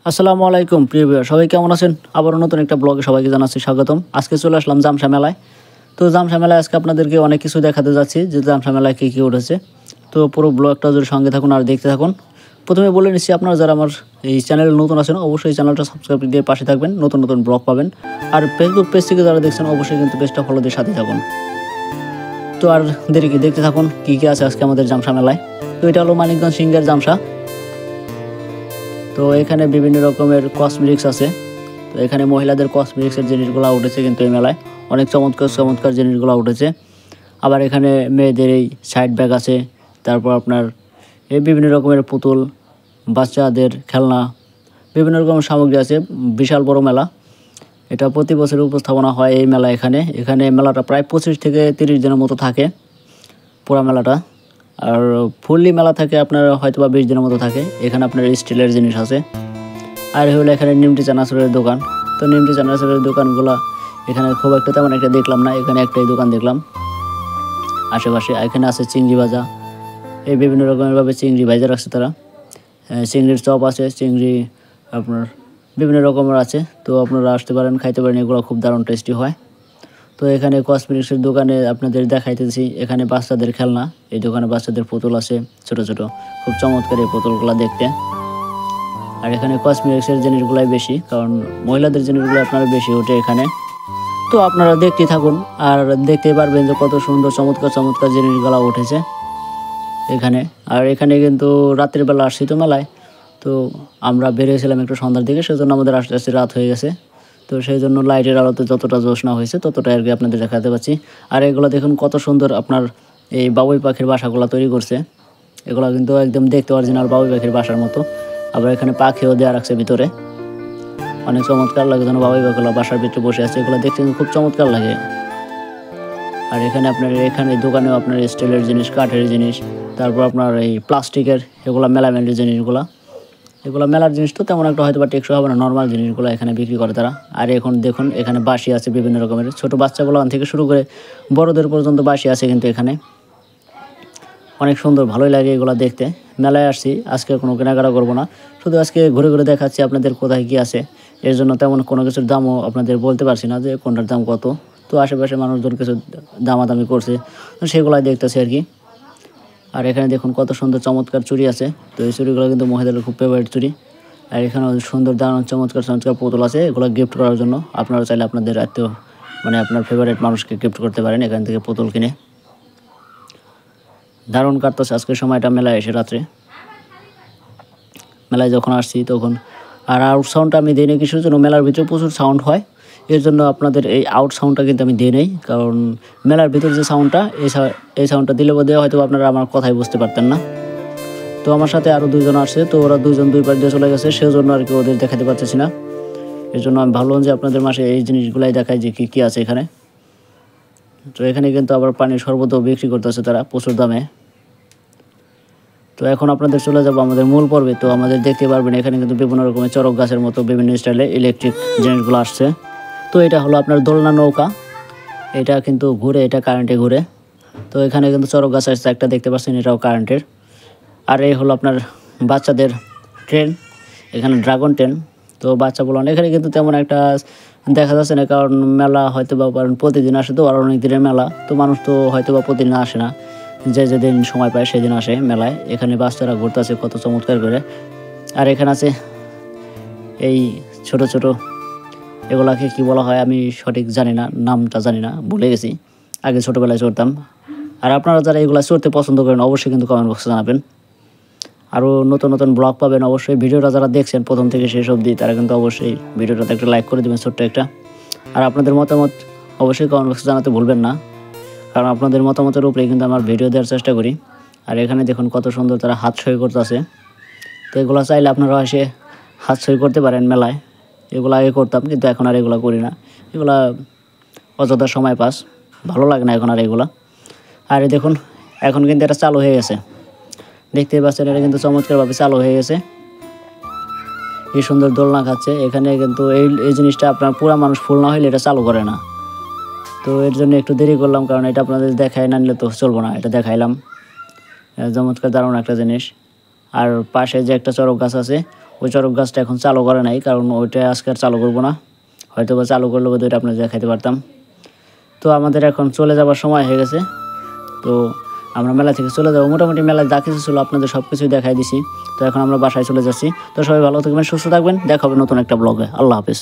আসসালামু আলাইকুম প্রিয় ভিউয়ার, সবাই কেমন আছেন? আবারও নতুন একটা ব্লগে সবাইকে জানাচ্ছি স্বাগতম। আজকে চলে আসলাম জামসা মেলায়। তো জামসা মেলায় আজকে আপনাদেরকে অনেক কিছু দেখাতে যাচ্ছি যে জামসা মেলায় কী কী উঠেছে। তো পুরো ব্লগটা যদি সঙ্গে থাকুন আর দেখতে থাকুন। প্রথমে বলে নিচ্ছি, আপনারা যারা আমার এই চ্যানেলে নতুন আছেন অবশ্যই চ্যানেলটা সাবস্ক্রাইব দিয়ে পাশে থাকবেন, নতুন নতুন ব্লগ পাবেন। আর ফেসবুক পেজ থেকে যারা দেখছেন অবশ্যই কিন্তু পেজটা ফলো দিয়ে সাথে থাকুন। তো আর দেরি কি, দেখতে থাকুন কী কী আছে আজকে আমাদের জামসা মেলায়। তো এটা হলো মানিকগঞ্জ সিংহের জামসা। তো এখানে বিভিন্ন রকমের কসমেটিক্স আছে। তো এখানে মহিলাদের কসমেটিক্সের জিনিসগুলো উঠেছে কিন্তু এই মেলায় অনেক চমৎকার চমৎকার জিনিসগুলো উঠেছে। আবার এখানে মেয়েদের এই সাইড ব্যাগ আছে, তারপর আপনার এই বিভিন্ন রকমের পুতুল, বাচ্চাদের খেলনা, বিভিন্ন রকমের সামগ্রী আছে। বিশাল বড় মেলা, এটা প্রতি বছর উপস্থাপনা হয় এই মেলা। এখানে মেলাটা প্রায় 25 থেকে 30 দিনের মতো থাকে পুরা মেলাটা। আর ফুললি মেলা থাকে আপনার হয়তো বা 20 দিনের মতো থাকে। এখানে আপনার স্টিলের জিনিস আছে। আর হলো এখানে নিমটি চানাচুরের দোকান। তো নিমটি চানাচুরের দোকানগুলো এখানে খুব একটা তেমন একটা দেখলাম না, এখানে একটাই দোকান দেখলাম আশেপাশে। এখানে আছে চিংড়ি ভাজা, এই বিভিন্ন রকমেরভাবে চিংড়ি ভাজা রাখছে তারা। চিংড়ির চপ আছে, চিংড়ি আপনার বিভিন্ন রকমের আছে। তো আপনারা আসতে পারেন, খাইতে পারেন, এগুলো খুব দারুণ টেস্টি হয়। তো এখানে কসমেটিক্সের দোকানে আপনাদের দেখাইতেছি, এখানে বাচ্চাদের খেলনা, এই দোকানে বাচ্চাদের পুতুল আছে ছোট ছোট, খুব চমৎকার এই পুতুলগুলো দেখতে। আর এখানে কসমেটিক্সের জিনিসগুলাই বেশি, কারণ মহিলাদের জিনিসগুলো আপনারা বেশি ওঠে এখানে। তো আপনারা দেখতে থাকুন আর দেখতে পারবেন যে কত সুন্দর চমৎকার চমৎকার জিনিসগুলো উঠেছে এখানে। আর এখানে কিন্তু রাত্রির বেলা আসছি তো মেলায়, তো আমরা বেরিয়েছিলাম একটু সন্ধ্যার দিকে, সেজন্য আমাদের আস্তে আস্তে রাত হয়ে গেছে। তো সেই জন্য লাইটের আলোতে যতটা জ্যোৎস্না হয়েছে ততটা আর কি আপনাদের দেখাতে পাচ্ছি। আর এগুলো দেখুন কত সুন্দর আপনার এই বাবুই পাখির বাসাগুলো তৈরি করছে। এগুলো কিন্তু একদম দেখতে অরিজিনাল বাবুই পাখির বাসার মতো। আবার এখানে পাখিও দেওয়া রাখছে ভিতরে, অনেক চমৎকার লাগে যেন বাবুই পাখিগুলো বাসার ভিতরে বসে আছে। এগুলো দেখতে কিন্তু খুব চমৎকার লাগে। আর এখানে দোকানেও আপনার স্টিলের জিনিস, কাঠের জিনিস, তারপর আপনার এই প্লাস্টিকের এগুলো মেলামেলির জিনিসগুলো। এগুলো মেলার জিনিস তো তেমন একটা হয়তো বা টেকসই হবে না, নর্মাল জিনিসগুলো এখানে বিক্রি করে তারা। আর এখন দেখুন এখানে বাঁশি আছে বিভিন্ন রকমের, ছোটো বাচ্চাগুলো থেকে শুরু করে বড়দের পর্যন্ত বাঁশি আছে কিন্তু এখানে। অনেক সুন্দর, ভালোই লাগে এগুলো দেখতে। মেলায় আসছি, আজকে কোনো কেনাকাটা করবো না, শুধু আজকে ঘুরে ঘুরে দেখাচ্ছি আপনাদের কোথায় কী আছে। এর জন্য তেমন কোনো কিছুর দামও আপনাদের বলতে পারছি না যে কোনটার দাম কত। তো আশেপাশে মানুষজন কিছু দামাদামি করছে, তো সেগুলাই দেখতেছি আর কি। আর এখানে দেখুন কত সুন্দর চমৎকার চুড়ি আছে। তো এই চুড়িগুলো কিন্তু মহিলাদের খুব ফেভারিট চুড়ি। আর এখানে সুন্দর দারুণ চমৎকার চমৎকার পুতুল আছে, এগুলো গিফট করার জন্য। আপনারা চাইলে আপনাদের আত্মীয় আপনার ফেভারিট মানুষকে গিফট করতে পারেন এখান থেকে পুতুল কিনে। দারুণ কাটতেছে আজকের সময়টা মেলায় এসে রাত্রে। মেলায় যখন আসছি তখন আর আউট সাউন্ডটা আমি দিই না কিছুর জন্য, মেলার ভিতরে প্রচুর সাউন্ড হয়, এর জন্য আপনাদের এই আউট সাউন্ডটা কিন্তু আমি দিই নেই। কারণ মেলার ভিতর যে সাউন্ডটা, এই সাউন্ডটা দিলে বোধ হয়তো আপনারা আমার কথাই বুঝতে পারতেন না। তো আমার সাথে আরও 2 জন আসছে, তো ওরা 2 জন 2 পাশ দিয়ে চলে গেছে, সেজন্য আর কি ওদের দেখাতে পারতেছি না। এর জন্য আমি ভাবলাম যে আপনাদের মাসে এই জিনিসগুলাই দেখাই যে কী কী আছে এখানে। তো এখানে কিন্তু আবার পানির শরবতও বিক্রি করতেছে তারা প্রচুর দামে। তো এখন আপনাদের চলে যাব আমাদের মূল পর্বে। তো আমাদের দেখতে পারবেন এখানে কিন্তু বিভিন্ন রকমের চড়ক গাছের মতো বিভিন্ন স্টাইলে ইলেকট্রিক জিনিসগুলো আসছে। তো এটা হলো আপনার দোলনা নৌকা, এটা কিন্তু ঘুরে, এটা কারেন্টে ঘুরে। তো এখানে কিন্তু চড়ক গাছ আসছে একটা, দেখতে পাচ্ছেন, এটাও কারেন্টের। আর এই হলো আপনার বাচ্চাদের ট্রেন, এখানে ড্রাগন ট্রেন। তো বাচ্চা বলুন এখানে কিন্তু তেমন একটা দেখা যাচ্ছে না, কারণ মেলা হয়তো বা প্রতিদিন আসে, তো আর অনেক দিনের মেলা, তো মানুষ তো হয়তো বা প্রতিদিন আসে না, যে যেদিন সময় পায় সেদিন আসে মেলায়। এখানে বাচ্চারা ঘুরতে আছে কত চমৎকার করে। আর এখানে আছে এই ছোট ছোট, এগুলাকে কি বলা হয় আমি সঠিক জানি না, নামটা জানি না, ভুলে গেছি, আগে ছোটোবেলায় চড়তাম। আর আপনারা যারা এগুলো চড়তে পছন্দ করেন অবশ্যই কিন্তু কমেন্ট বক্সে জানাবেন। আরও নতুন নতুন ব্লগ পাবেন অবশ্যই। ভিডিওটা যারা দেখছেন প্রথম থেকে শেষ অবধি তারা কিন্তু অবশ্যই ভিডিওটাতে একটা লাইক করে দেবেন, ছোট্ট একটা। আর আপনাদের মতামত অবশ্যই কমেন্ট বক্সে জানাতে ভুলবেন না, কারণ আপনাদের মতামতের উপরেই কিন্তু আমার ভিডিও দেওয়ার চেষ্টা করি। আর এখানে দেখুন কত সুন্দর তারা হাত সই করতেছে। তো এগুলো চাইলে আপনারা এসে হাত সই করতে পারেন মেলায়। এগুলো আগে করতাম কিন্তু এখন আর এগুলো করি না, এগুলা অযথা সময় পাস, ভালো লাগে না এখন আর এগুলা। আর দেখুন এখন কিন্তু এটা চালু হয়ে গেছে, দেখতেই পাচ্ছেন, এটা কিন্তু চমৎকারভাবে চালু হয়ে গেছে। কি সুন্দর দোলনা খাচ্ছে এখানে। কিন্তু এই জিনিসটা আপনার পুরা মানুষ ফুল না হলে এটা চালু করে না। তো এর জন্য একটু দেরি করলাম, কারণ এটা আপনাদের দেখাই না নিলে তো চলবো না, এটা দেখাইলাম। চমৎকার দারুণ একটা জিনিস। আর পাশে যে একটা চড়ক গাছ আছে ওই চড়ক গাছটা এখন চালু করে নাই, কারণ ওইটা আজকে আর চালু করবো না, হয়তো বা চালু করলে বোধহয় আপনাদের দেখাতে পারতাম। তো আমাদের এখন চলে যাবার সময় হয়ে গেছে। তো আমরা মেলা থেকে চলে যাবো। মোটামুটি মেলায় যা কিছু ছিল আপনাদের সব কিছুই দেখাই দিছি। তো এখন আমরা বাসায় চলে যাচ্ছি। তো সবাই ভালো থাকবেন, সুস্থ থাকবেন, দেখা হবে নতুন একটা ব্লগে। আল্লাহ হাফেজ।